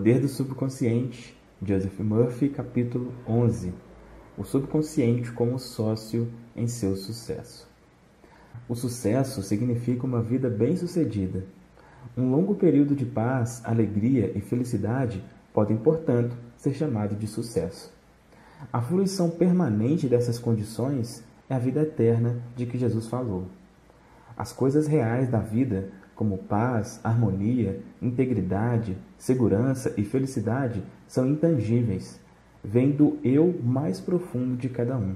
Poder do Subconsciente, Joseph Murphy, capítulo 11. O subconsciente como sócio em seu sucesso. O sucesso significa uma vida bem-sucedida. Um longo período de paz, alegria e felicidade podem, portanto, ser chamado de sucesso. A fruição permanente dessas condições é a vida eterna de que Jesus falou. As coisas reais da vida, como paz, harmonia, integridade, segurança e felicidade, são intangíveis, vêm do eu mais profundo de cada um.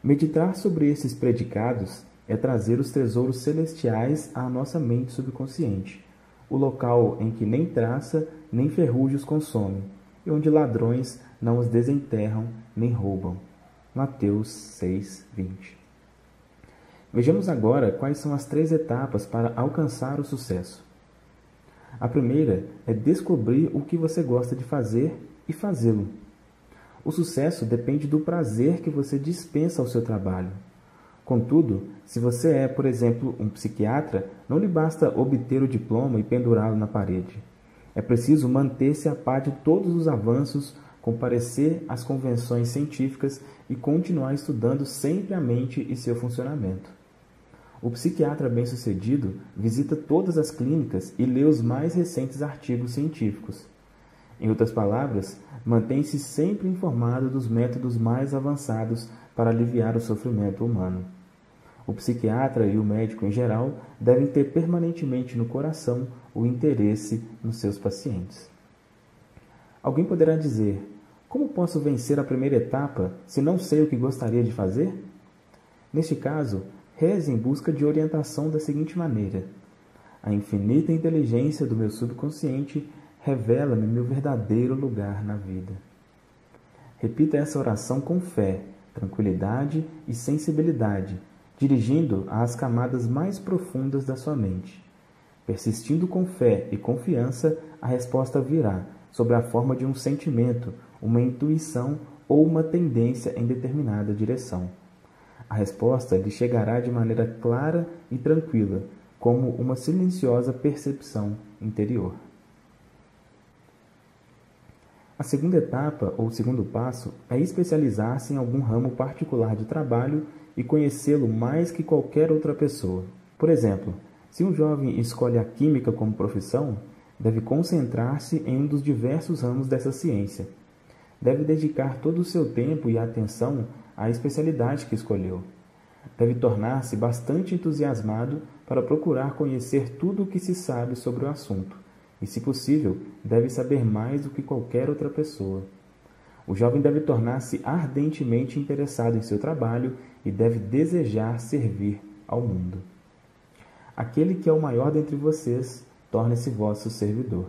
Meditar sobre esses predicados é trazer os tesouros celestiais à nossa mente subconsciente, o local em que nem traça nem ferrugem os consome, e onde ladrões não os desenterram nem roubam. Mateus 6:20. Vejamos agora quais são as 3 etapas para alcançar o sucesso. A primeira é descobrir o que você gosta de fazer e fazê-lo. O sucesso depende do prazer que você dispensa ao seu trabalho. Contudo, se você é, por exemplo, um psiquiatra, não lhe basta obter o diploma e pendurá-lo na parede. É preciso manter-se a par de todos os avanços, comparecer às convenções científicas e continuar estudando sempre a mente e seu funcionamento. O psiquiatra bem-sucedido visita todas as clínicas e lê os mais recentes artigos científicos. Em outras palavras, mantém-se sempre informado dos métodos mais avançados para aliviar o sofrimento humano. O psiquiatra e o médico em geral devem ter permanentemente no coração o interesse nos seus pacientes. Alguém poderá dizer: como posso vencer a primeira etapa se não sei o que gostaria de fazer? Neste caso, reze em busca de orientação da seguinte maneira: a infinita inteligência do meu subconsciente revela-me meu verdadeiro lugar na vida. Repita essa oração com fé, tranquilidade e sensibilidade, dirigindo às camadas mais profundas da sua mente. Persistindo com fé e confiança, a resposta virá sob a forma de um sentimento, uma intuição ou uma tendência em determinada direção. A resposta lhe chegará de maneira clara e tranquila, como uma silenciosa percepção interior. A segunda etapa, ou segundo passo, é especializar-se em algum ramo particular de trabalho e conhecê-lo mais que qualquer outra pessoa. Por exemplo, se um jovem escolhe a química como profissão, deve concentrar-se em um dos diversos ramos dessa ciência. Deve dedicar todo o seu tempo e atenção à especialidade que escolheu. Deve tornar-se bastante entusiasmado para procurar conhecer tudo o que se sabe sobre o assunto, e, se possível, deve saber mais do que qualquer outra pessoa. O jovem deve tornar-se ardentemente interessado em seu trabalho e deve desejar servir ao mundo. Aquele que é o maior dentre vocês, torne-se vosso servidor.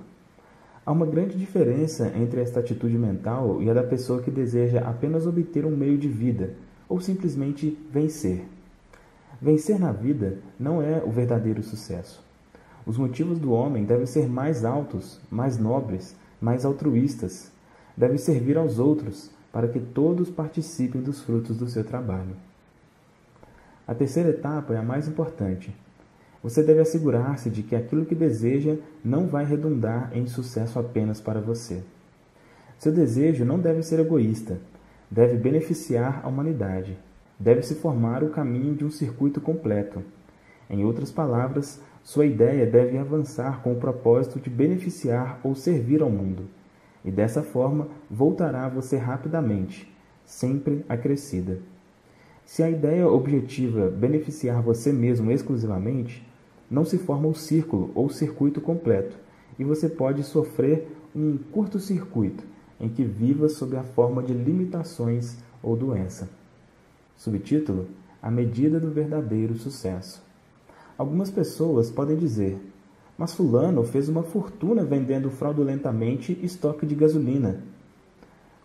Há uma grande diferença entre esta atitude mental e a da pessoa que deseja apenas obter um meio de vida, ou simplesmente vencer. Vencer na vida não é o verdadeiro sucesso. Os motivos do homem devem ser mais altos, mais nobres, mais altruístas. Deve servir aos outros, para que todos participem dos frutos do seu trabalho. A terceira etapa é a mais importante. Você deve assegurar-se de que aquilo que deseja não vai redundar em sucesso apenas para você. Seu desejo não deve ser egoísta, deve beneficiar a humanidade, deve se formar o caminho de um circuito completo. Em outras palavras, sua ideia deve avançar com o propósito de beneficiar ou servir ao mundo, e dessa forma voltará a você rapidamente, sempre acrescida. Se a ideia objetiva beneficiar você mesmo exclusivamente, não se forma o círculo ou circuito completo, e você pode sofrer um curto-circuito em que viva sob a forma de limitações ou doença. Subtítulo: A medida do verdadeiro sucesso. Algumas pessoas podem dizer: mas fulano fez uma fortuna vendendo fraudulentamente estoque de gasolina.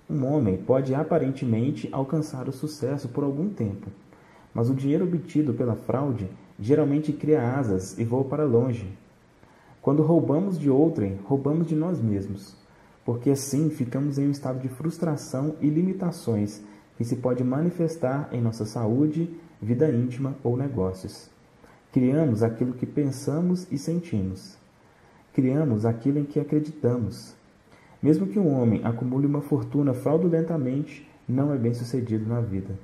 Um homem pode aparentemente alcançar o sucesso por algum tempo, mas o dinheiro obtido pela fraude geralmente cria asas e voa para longe. Quando roubamos de outrem, roubamos de nós mesmos, porque assim ficamos em um estado de frustração e limitações que se pode manifestar em nossa saúde, vida íntima ou negócios. Criamos aquilo que pensamos e sentimos. Criamos aquilo em que acreditamos. Mesmo que um homem acumule uma fortuna fraudulentamente, não é bem-sucedido na vida.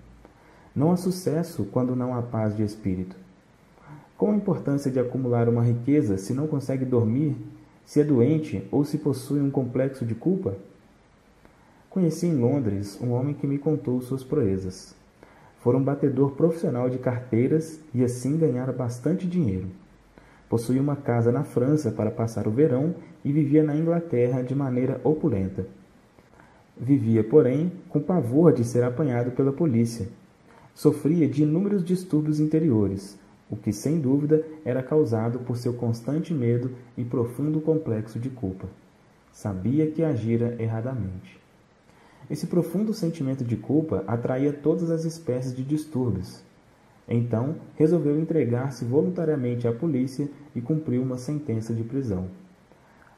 Não há sucesso quando não há paz de espírito. Qual a importância de acumular uma riqueza se não consegue dormir, se é doente ou se possui um complexo de culpa? Conheci em Londres um homem que me contou suas proezas. Fora um batedor profissional de carteiras e assim ganhara bastante dinheiro. Possuía uma casa na França para passar o verão e vivia na Inglaterra de maneira opulenta. Vivia, porém, com pavor de ser apanhado pela polícia. Sofria de inúmeros distúrbios interiores, o que sem dúvida era causado por seu constante medo e profundo complexo de culpa. Sabia que agira erradamente. Esse profundo sentimento de culpa atraía todas as espécies de distúrbios. Então, resolveu entregar-se voluntariamente à polícia e cumpriu uma sentença de prisão.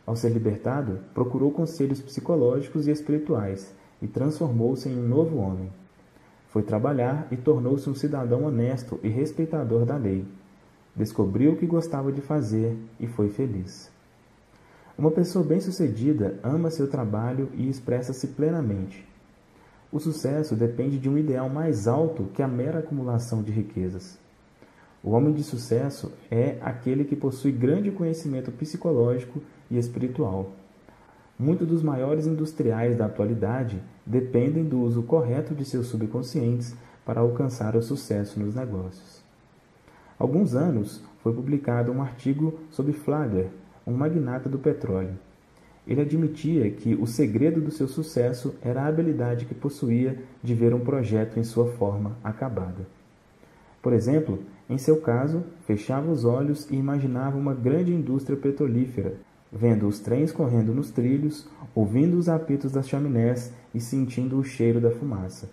Ao ser libertado, procurou conselhos psicológicos e espirituais e transformou-se em um novo homem. Foi trabalhar e tornou-se um cidadão honesto e respeitador da lei. Descobriu o que gostava de fazer e foi feliz. Uma pessoa bem-sucedida ama seu trabalho e expressa-se plenamente. O sucesso depende de um ideal mais alto que a mera acumulação de riquezas. O homem de sucesso é aquele que possui grande conhecimento psicológico e espiritual. Muitos dos maiores industriais da atualidade dependem do uso correto de seus subconscientes para alcançar o sucesso nos negócios. Há alguns anos foi publicado um artigo sobre Flagler, um magnata do petróleo. Ele admitia que o segredo do seu sucesso era a habilidade que possuía de ver um projeto em sua forma acabada. Por exemplo, em seu caso, fechava os olhos e imaginava uma grande indústria petrolífera, vendo os trens correndo nos trilhos, ouvindo os apitos das chaminés e sentindo o cheiro da fumaça.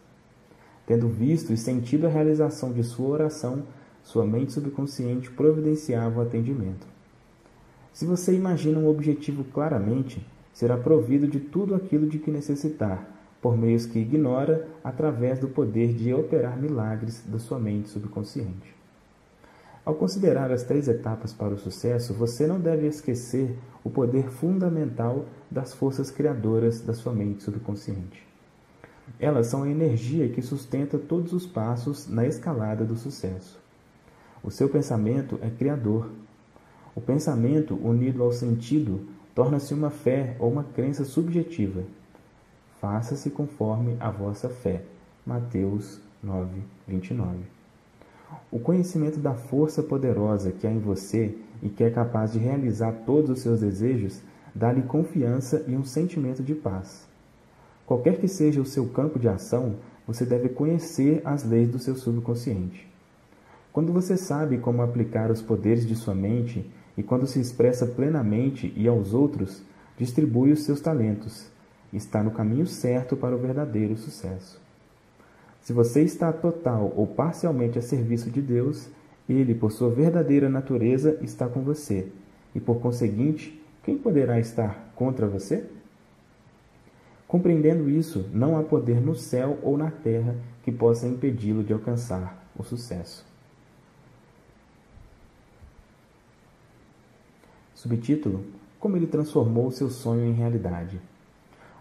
Tendo visto e sentido a realização de sua oração, sua mente subconsciente providenciava o atendimento. Se você imagina um objetivo claramente, será provido de tudo aquilo de que necessitar, por meios que ignora, através do poder de operar milagres da sua mente subconsciente. Ao considerar as 3 etapas para o sucesso, você não deve esquecer o poder fundamental das forças criadoras da sua mente subconsciente. Elas são a energia que sustenta todos os passos na escalada do sucesso. O seu pensamento é criador. O pensamento, unido ao sentido, torna-se uma fé ou uma crença subjetiva. Faça-se conforme a vossa fé. Mateus 9, 29. O conhecimento da força poderosa que há em você e que é capaz de realizar todos os seus desejos dá-lhe confiança e um sentimento de paz. Qualquer que seja o seu campo de ação, você deve conhecer as leis do seu subconsciente. Quando você sabe como aplicar os poderes de sua mente e quando se expressa plenamente e aos outros, distribui os seus talentos. Está no caminho certo para o verdadeiro sucesso. Se você está total ou parcialmente a serviço de Deus, Ele, por sua verdadeira natureza, está com você. E, por conseguinte, quem poderá estar contra você? Compreendendo isso, não há poder no céu ou na terra que possa impedi-lo de alcançar o sucesso. Subtítulo: Como ele transformou seu sonho em realidade.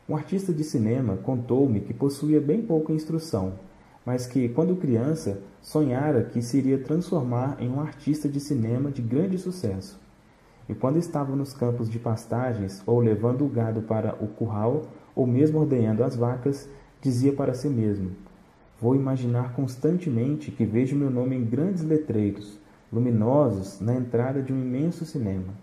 Um artista de cinema contou-me que possuía bem pouca instrução, mas que, quando criança, sonhara que se iria transformar em um artista de cinema de grande sucesso. E quando estava nos campos de pastagens, ou levando o gado para o curral, ou mesmo ordenhando as vacas, dizia para si mesmo: vou imaginar constantemente que vejo meu nome em grandes letreiros, luminosos, na entrada de um imenso cinema.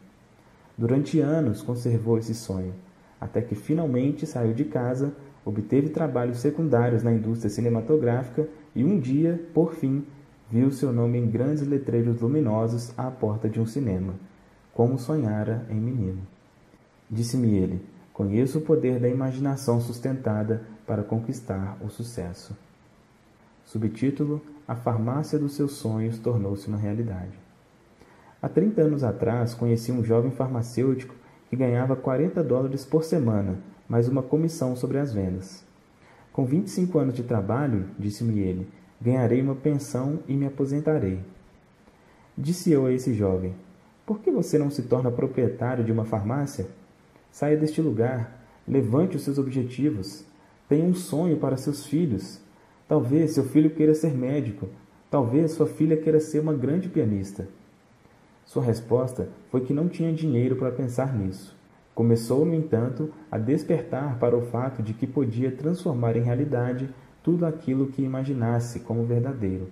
Durante anos conservou esse sonho, até que finalmente saiu de casa, obteve trabalhos secundários na indústria cinematográfica e um dia, por fim, viu seu nome em grandes letreiros luminosos à porta de um cinema, como sonhara em menino. Disse-me ele: conheço o poder da imaginação sustentada para conquistar o sucesso. Subtítulo: A farmácia dos seus sonhos tornou-se uma realidade. Há 30 anos atrás, conheci um jovem farmacêutico que ganhava $40 por semana, mais uma comissão sobre as vendas. Com 25 anos de trabalho, disse-me ele, ganharei uma pensão e me aposentarei. Disse eu a esse jovem: por que você não se torna proprietário de uma farmácia? Saia deste lugar, Levante os seus objetivos. Tenha um sonho para seus filhos. Talvez seu filho queira ser médico. Talvez sua filha queira ser uma grande pianista. Sua resposta foi que não tinha dinheiro para pensar nisso. Começou, no entanto, a despertar para o fato de que podia transformar em realidade tudo aquilo que imaginasse como verdadeiro.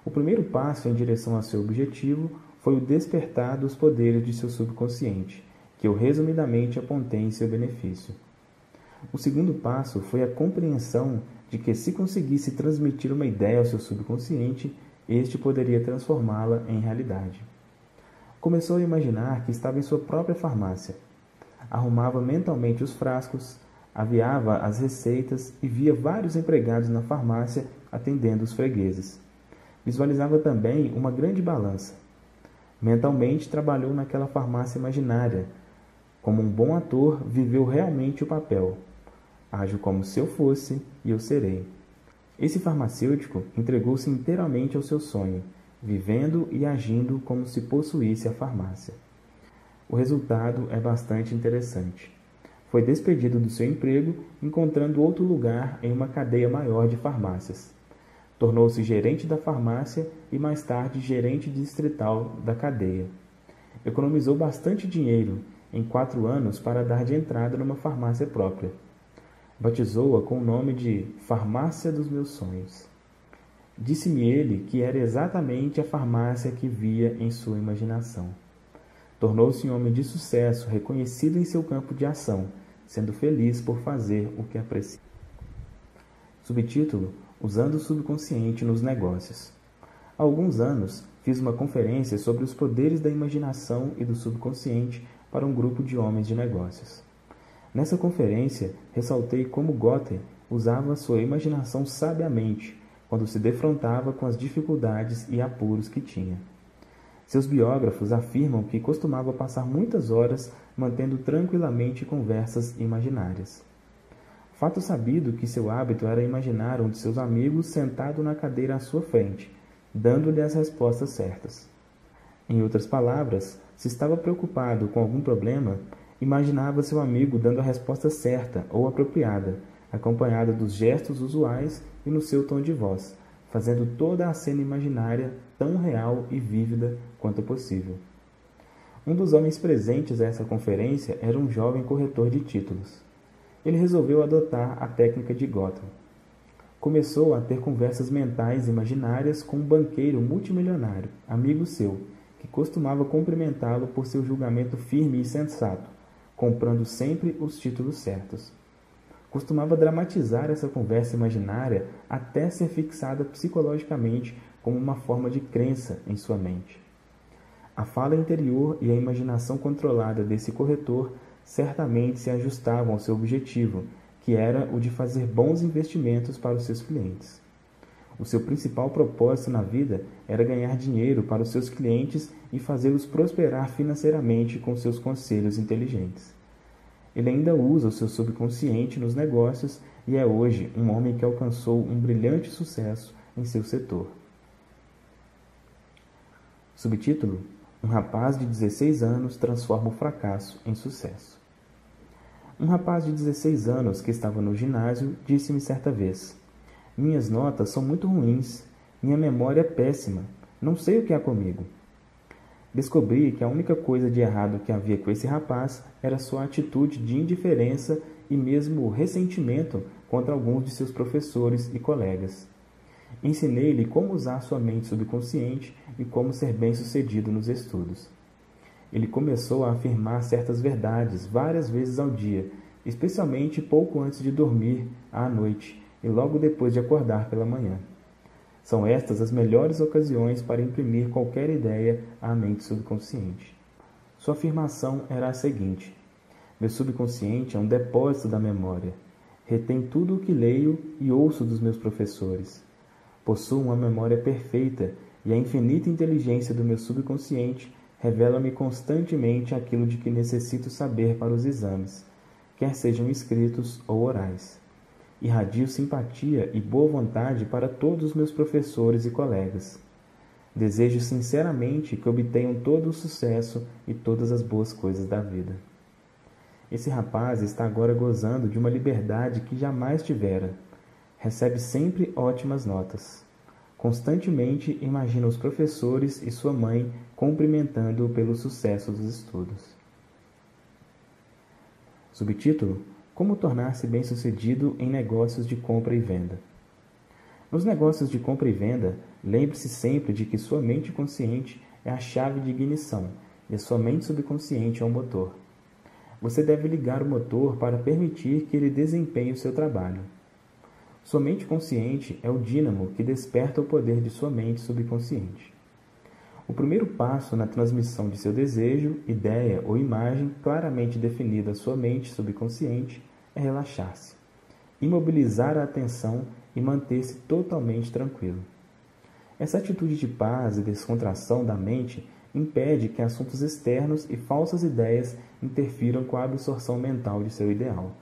O primeiro passo em direção a seu objetivo foi o despertar dos poderes de seu subconsciente, que eu resumidamente apontei em seu benefício. O segundo passo foi a compreensão de que, se conseguisse transmitir uma ideia ao seu subconsciente, este poderia transformá-la em realidade. Começou a imaginar que estava em sua própria farmácia. Arrumava mentalmente os frascos, aviava as receitas e via vários empregados na farmácia atendendo os fregueses. Visualizava também uma grande balança. Mentalmente trabalhou naquela farmácia imaginária. Como um bom ator, viveu realmente o papel. Ajo como se eu fosse e eu serei. Esse farmacêutico entregou-se inteiramente ao seu sonho, vivendo e agindo como se possuísse a farmácia. O resultado é bastante interessante. Foi despedido do seu emprego, encontrando outro lugar em uma cadeia maior de farmácias. Tornou-se gerente da farmácia e mais tarde gerente distrital da cadeia. Economizou bastante dinheiro em 4 anos para dar de entrada numa farmácia própria. Batizou-a com o nome de Farmácia dos Meus Sonhos. Disse-me ele que era exatamente a farmácia que via em sua imaginação. Tornou-se um homem de sucesso, reconhecido em seu campo de ação, sendo feliz por fazer o que aprecia. Subtítulo: Usando o subconsciente nos negócios. Há alguns anos, fiz uma conferência sobre os poderes da imaginação e do subconsciente para um grupo de homens de negócios. Nessa conferência, ressaltei como Goethe usava sua imaginação sabiamente quando se defrontava com as dificuldades e apuros que tinha. Seus biógrafos afirmam que costumava passar muitas horas mantendo tranquilamente conversas imaginárias. Fato sabido que seu hábito era imaginar um de seus amigos sentado na cadeira à sua frente, dando-lhe as respostas certas. Em outras palavras, se estava preocupado com algum problema, imaginava seu amigo dando a resposta certa ou apropriada, acompanhada dos gestos usuais e no seu tom de voz, fazendo toda a cena imaginária tão real e vívida quanto possível. Um dos homens presentes a essa conferência era um jovem corretor de títulos. Ele resolveu adotar a técnica de Gotham. Começou a ter conversas mentais imaginárias com um banqueiro multimilionário, amigo seu, que costumava cumprimentá-lo por seu julgamento firme e sensato, comprando sempre os títulos certos. Costumava dramatizar essa conversa imaginária até ser fixada psicologicamente como uma forma de crença em sua mente. A fala interior e a imaginação controlada desse corretor certamente se ajustavam ao seu objetivo, que era o de fazer bons investimentos para os seus clientes. O seu principal propósito na vida era ganhar dinheiro para os seus clientes e fazê-los prosperar financeiramente com seus conselhos inteligentes. Ele ainda usa o seu subconsciente nos negócios e é hoje um homem que alcançou um brilhante sucesso em seu setor. Subtítulo: Um rapaz de 16 anos transforma o fracasso em sucesso. Um rapaz de 16 anos que estava no ginásio disse-me certa vez: Minhas notas são muito ruins, minha memória é péssima, não sei o que há comigo. Descobri que a única coisa de errado que havia com esse rapaz era sua atitude de indiferença e mesmo ressentimento contra alguns de seus professores e colegas. Ensinei-lhe como usar sua mente subconsciente e como ser bem-sucedido nos estudos. Ele começou a afirmar certas verdades várias vezes ao dia, especialmente pouco antes de dormir à noite e logo depois de acordar pela manhã. São estas as melhores ocasiões para imprimir qualquer ideia à mente subconsciente. Sua afirmação era a seguinte: meu subconsciente é um depósito da memória. Retém tudo o que leio e ouço dos meus professores. Possuo uma memória perfeita e a infinita inteligência do meu subconsciente revela-me constantemente aquilo de que necessito saber para os exames, quer sejam escritos ou orais. Irradio simpatia e boa vontade para todos os meus professores e colegas. Desejo sinceramente que obtenham todo o sucesso e todas as boas coisas da vida. Esse rapaz está agora gozando de uma liberdade que jamais tivera. Recebe sempre ótimas notas. Constantemente imagina os professores e sua mãe cumprimentando-o pelo sucesso dos estudos. Subtítulo: Como tornar-se bem-sucedido em negócios de compra e venda. Nos negócios de compra e venda, lembre-se sempre de que sua mente consciente é a chave de ignição e a sua mente subconsciente é o motor. Você deve ligar o motor para permitir que ele desempenhe o seu trabalho. Sua mente consciente é o dínamo que desperta o poder de sua mente subconsciente. O primeiro passo na transmissão de seu desejo, ideia ou imagem claramente definida à sua mente subconsciente é relaxar-se, imobilizar a atenção e manter-se totalmente tranquilo. Essa atitude de paz e descontração da mente impede que assuntos externos e falsas ideias interfiram com a absorção mental de seu ideal.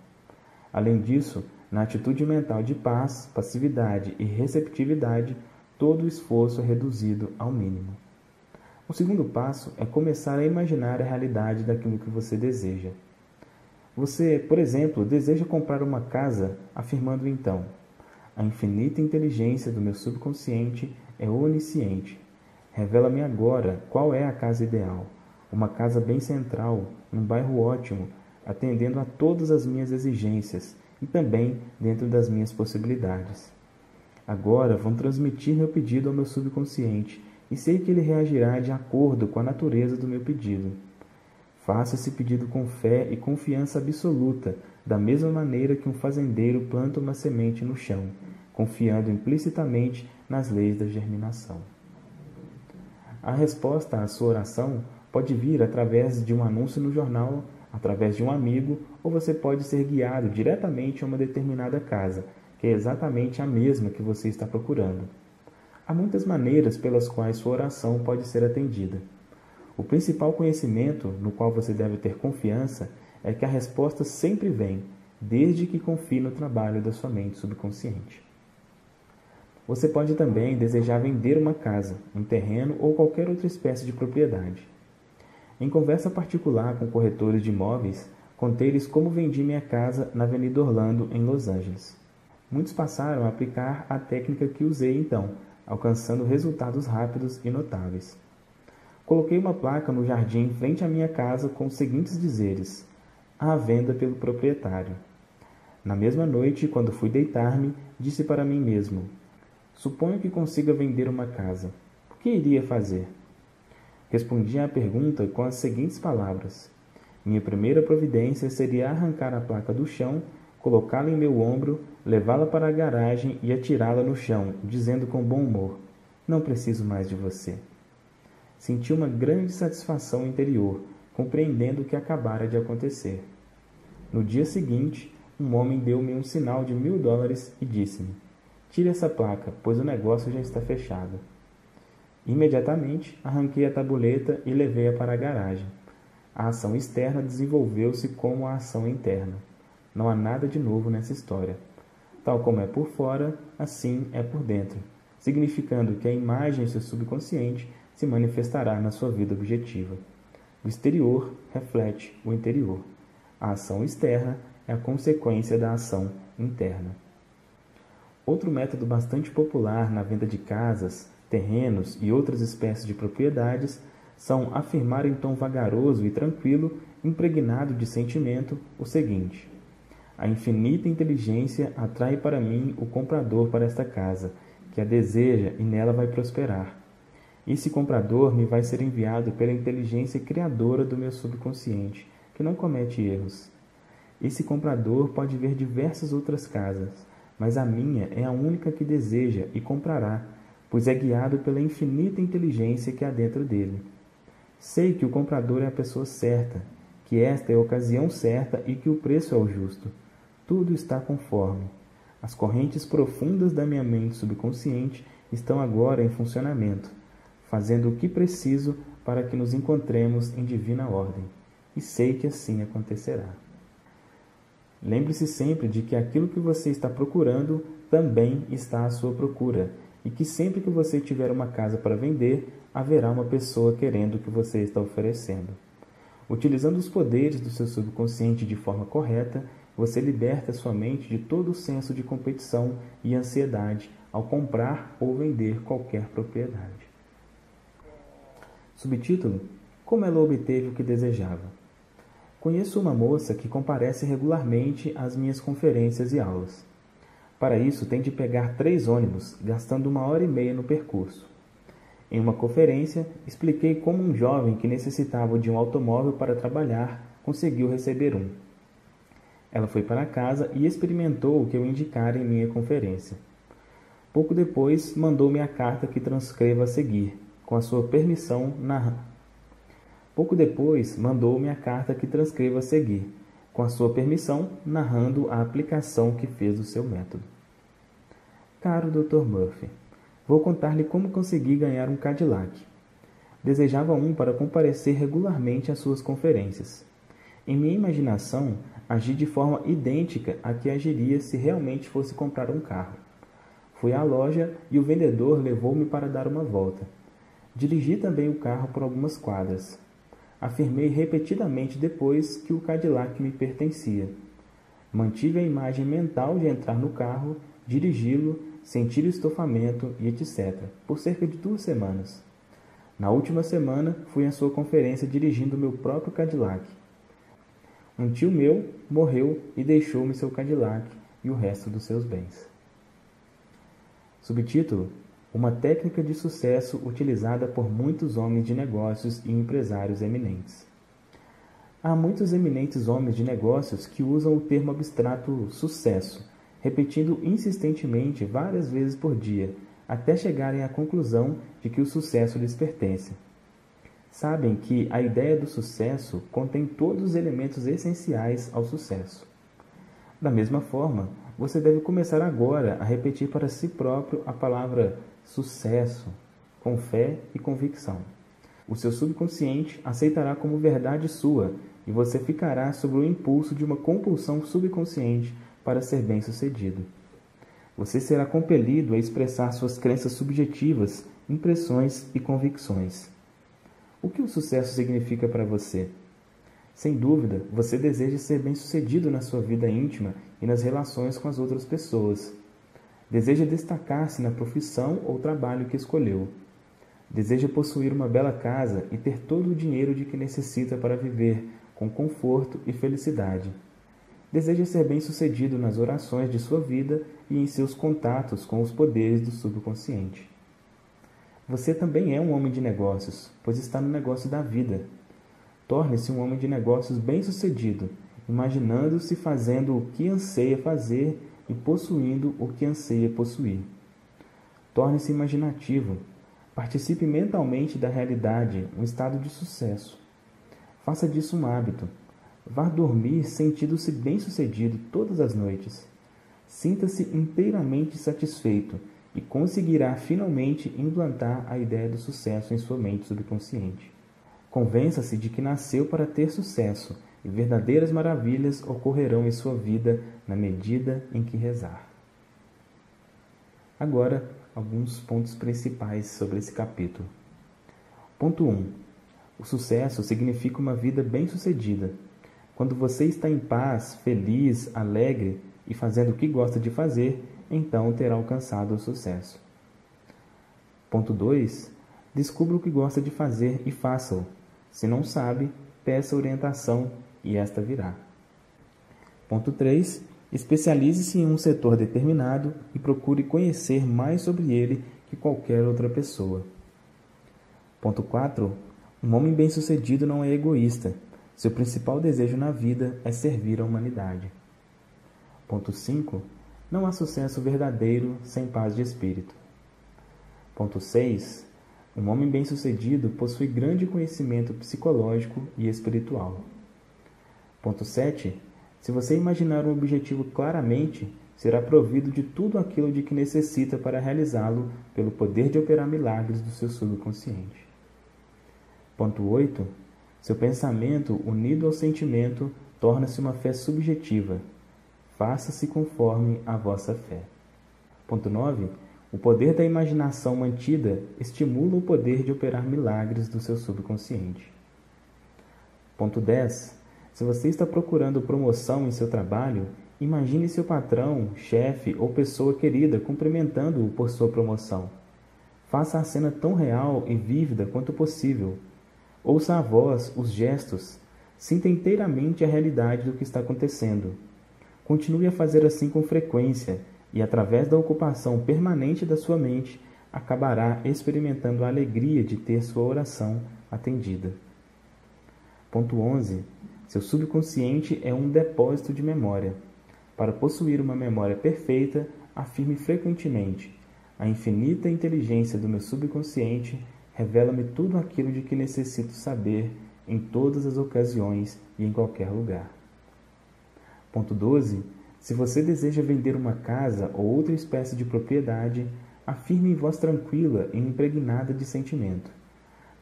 Além disso, na atitude mental de paz, passividade e receptividade, todo o esforço é reduzido ao mínimo. O segundo passo é começar a imaginar a realidade daquilo que você deseja. Você, por exemplo, deseja comprar uma casa, afirmando então: a infinita inteligência do meu subconsciente é onisciente. Revela-me agora qual é a casa ideal. Uma casa bem central, num bairro ótimo, atendendo a todas as minhas exigências e também dentro das minhas possibilidades. Agora vou transmitir meu pedido ao meu subconsciente e sei que ele reagirá de acordo com a natureza do meu pedido. Faça esse pedido com fé e confiança absoluta, da mesma maneira que um fazendeiro planta uma semente no chão, confiando implicitamente nas leis da germinação. A resposta à sua oração pode vir através de um anúncio no jornal, através de um amigo, ou você pode ser guiado diretamente a uma determinada casa, que é exatamente a mesma que você está procurando. Há muitas maneiras pelas quais sua oração pode ser atendida. O principal conhecimento no qual você deve ter confiança é que a resposta sempre vem, desde que confie no trabalho da sua mente subconsciente. Você pode também desejar vender uma casa, um terreno ou qualquer outra espécie de propriedade. Em conversa particular com corretores de imóveis, contei-lhes como vendi minha casa na Avenida Orlando, em Los Angeles. Muitos passaram a aplicar a técnica que usei então, alcançando resultados rápidos e notáveis. Coloquei uma placa no jardim em frente à minha casa com os seguintes dizeres: à venda pelo proprietário. Na mesma noite, quando fui deitar-me, disse para mim mesmo: suponho que consiga vender uma casa. O que iria fazer? Respondi à pergunta com as seguintes palavras: minha primeira providência seria arrancar a placa do chão, colocá-la em meu ombro, levá-la para a garagem e atirá-la no chão, dizendo com bom humor: não preciso mais de você. Senti uma grande satisfação interior, compreendendo o que acabara de acontecer. No dia seguinte, um homem deu-me um sinal de $1.000 e disse-me: tire essa placa, pois o negócio já está fechado. Imediatamente, arranquei a tabuleta e levei-a para a garagem. A ação externa desenvolveu-se como a ação interna. Não há nada de novo nessa história. Tal como é por fora, assim é por dentro, significando que a imagem em seu subconsciente se manifestará na sua vida objetiva. O exterior reflete o interior. A ação externa é a consequência da ação interna. Outro método bastante popular na venda de casas, terrenos e outras espécies de propriedades são afirmar em tom vagaroso e tranquilo, impregnado de sentimento, o seguinte: a infinita inteligência atrai para mim o comprador para esta casa, que a deseja e nela vai prosperar. Esse comprador me vai ser enviado pela inteligência criadora do meu subconsciente, que não comete erros. Esse comprador pode ver diversas outras casas, mas a minha é a única que deseja e comprará, pois é guiado pela infinita inteligência que há dentro dele. Sei que o comprador é a pessoa certa, que esta é a ocasião certa e que o preço é o justo. Tudo está conforme. As correntes profundas da minha mente subconsciente estão agora em funcionamento, fazendo o que preciso para que nos encontremos em divina ordem, e sei que assim acontecerá. Lembre-se sempre de que aquilo que você está procurando também está à sua procura, e que sempre que você tiver uma casa para vender, haverá uma pessoa querendo o que você está oferecendo. Utilizando os poderes do seu subconsciente de forma correta, você liberta sua mente de todo o senso de competição e ansiedade ao comprar ou vender qualquer propriedade. Subtítulo: Como ela obteve o que desejava. Conheço uma moça que comparece regularmente às minhas conferências e aulas. Para isso, tem de pegar 3 ônibus, gastando 1h30 no percurso. Em uma conferência, expliquei como um jovem que necessitava de um automóvel para trabalhar conseguiu receber um. Ela foi para casa e experimentou o que eu indicara em minha conferência. Pouco depois, mandou-me a carta que transcrevo a seguir, com a sua permissão narrando a aplicação que fez do seu método. Caro Dr. Murphy, vou contar-lhe como consegui ganhar um Cadillac. Desejava um para comparecer regularmente às suas conferências. Em minha imaginação, agi de forma idêntica à que agiria se realmente fosse comprar um carro. Fui à loja e o vendedor levou-me para dar uma volta. Dirigi também o carro por algumas quadras. Afirmei repetidamente depois que o Cadillac me pertencia. Mantive a imagem mental de entrar no carro, dirigi-lo, sentir o estofamento e etc., por cerca de 2 semanas. Na última semana, fui à sua conferência dirigindo meu próprio Cadillac. Um tio meu morreu e deixou-me seu Cadillac e o resto dos seus bens. Subtítulo: Uma técnica de sucesso utilizada por muitos homens de negócios e empresários eminentes. Há muitos eminentes homens de negócios que usam o termo abstrato sucesso, repetindo insistentemente várias vezes por dia, até chegarem à conclusão de que o sucesso lhes pertence. Sabem que a ideia do sucesso contém todos os elementos essenciais ao sucesso. Da mesma forma, você deve começar agora a repetir para si próprio a palavra sucesso, com fé e convicção. O seu subconsciente aceitará como verdade sua e você ficará sob o impulso de uma compulsão subconsciente para ser bem-sucedido. Você será compelido a expressar suas crenças subjetivas, impressões e convicções. O que o sucesso significa para você? Sem dúvida, você deseja ser bem-sucedido na sua vida íntima e nas relações com as outras pessoas. Deseja destacar-se na profissão ou trabalho que escolheu. Deseja possuir uma bela casa e ter todo o dinheiro de que necessita para viver com conforto e felicidade. Deseja ser bem-sucedido nas orações de sua vida e em seus contatos com os poderes do subconsciente. Você também é um homem de negócios, pois está no negócio da vida. Torne-se um homem de negócios bem-sucedido, imaginando-se fazendo o que anseia fazer e possuindo o que anseia possuir. Torne-se imaginativo. Participe mentalmente da realidade, um estado de sucesso. Faça disso um hábito. Vá dormir sentindo-se bem-sucedido todas as noites. Sinta-se inteiramente satisfeito e conseguirá finalmente implantar a ideia do sucesso em sua mente subconsciente. Convença-se de que nasceu para ter sucesso e verdadeiras maravilhas ocorrerão em sua vida na medida em que rezar. Agora, alguns pontos principais sobre esse capítulo. Ponto 1. O sucesso significa uma vida bem-sucedida. Quando você está em paz, feliz, alegre e fazendo o que gosta de fazer, então terá alcançado o sucesso. Ponto 2. Descubra o que gosta de fazer e faça-o. Se não sabe, peça orientação e esta virá. Ponto 3. Especialize-se em um setor determinado e procure conhecer mais sobre ele que qualquer outra pessoa. Ponto 4. Um homem bem-sucedido não é egoísta. Seu principal desejo na vida é servir a humanidade. Ponto 5. Não há sucesso verdadeiro sem paz de espírito. Ponto 6. Um homem bem-sucedido possui grande conhecimento psicológico e espiritual. Ponto 7. Se você imaginar um objetivo claramente, será provido de tudo aquilo de que necessita para realizá-lo pelo poder de operar milagres do seu subconsciente. Ponto 8. Seu pensamento, unido ao sentimento, torna-se uma fé subjetiva. Faça-se conforme a vossa fé. Ponto 9. O poder da imaginação mantida estimula o poder de operar milagres do seu subconsciente. Ponto 10. Se você está procurando promoção em seu trabalho, imagine seu patrão, chefe ou pessoa querida cumprimentando-o por sua promoção. Faça a cena tão real e vívida quanto possível. Ouça a voz, os gestos. Sinta inteiramente a realidade do que está acontecendo. Continue a fazer assim com frequência e, através da ocupação permanente da sua mente, acabará experimentando a alegria de ter sua oração atendida. Ponto 11. Seu subconsciente é um depósito de memória. Para possuir uma memória perfeita, afirme frequentemente: a infinita inteligência do meu subconsciente revela-me tudo aquilo de que necessito saber em todas as ocasiões e em qualquer lugar. Ponto 12. Se você deseja vender uma casa ou outra espécie de propriedade, afirme em voz tranquila e impregnada de sentimento: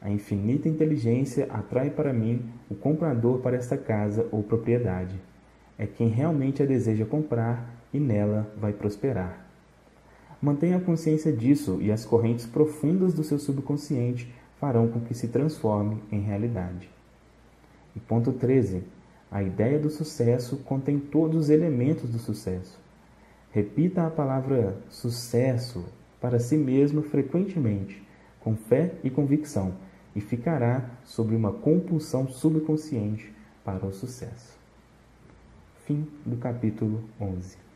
a infinita inteligência atrai para mim o comprador para esta casa ou propriedade. É quem realmente a deseja comprar e nela vai prosperar. Mantenha a consciência disso e as correntes profundas do seu subconsciente farão com que se transforme em realidade. E ponto 13. A ideia do sucesso contém todos os elementos do sucesso. Repita a palavra sucesso para si mesmo frequentemente, com fé e convicção, e ficará sobre uma compulsão subconsciente para o sucesso. Fim do capítulo 11.